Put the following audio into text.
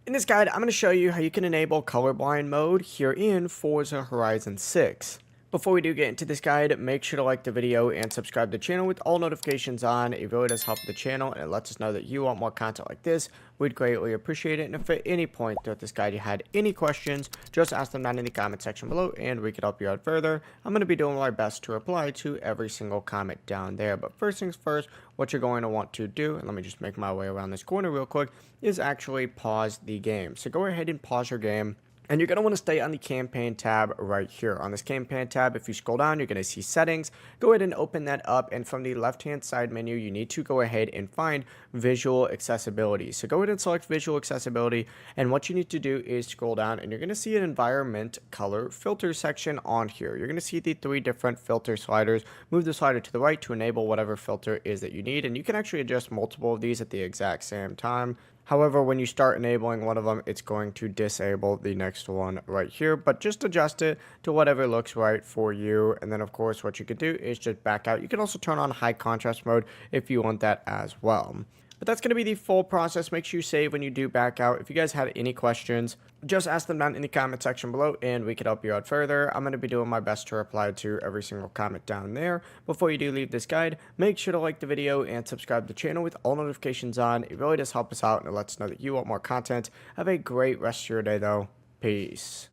In this guide, I'm going to show you how you can enable colorblind mode here in Forza Horizon 6. Before we do get into this guide, make sure to like the video and subscribe to the channel with all notifications on. It really does help the channel and it lets us know that you want more content like this. We'd greatly appreciate it. And if at any point throughout this guide you had any questions, just ask them down in the comment section below and we could help you out further. I'm going to be doing my best to reply to every single comment down there. But first things first, what you're going to want to do, and let me just make my way around this corner real quick, is actually pause the game. So go ahead and pause your game. And you're going to want to stay on the campaign tab right here. On this campaign tab, if you scroll down, you're going to see settings. Go ahead and open that up. And from the left-hand side menu, you need to go ahead and find visual accessibility. So go ahead and select visual accessibility. And what you need to do is scroll down and you're going to see an environment color filter section on here. You're going to see the 3 different filter sliders. Move the slider to the right to enable whatever filter is that you need. And you can actually adjust multiple of these at the exact same time. However, when you start enabling one of them, it's going to disable the next one right here, but just adjust it to whatever looks right for you. And then of course, what you could do is just back out. You can also turn on high contrast mode if you want that as well. But that's going to be the full process. Make sure you save when you do back out. If you guys had any questions, just ask them down in the comment section below and we could help you out further. I'm going to be doing my best to reply to every single comment down there. Before you do leave this guide, make sure to like the video and subscribe to the channel with all notifications on. It really does help us out and it lets us know that you want more content. Have a great rest of your day though. Peace.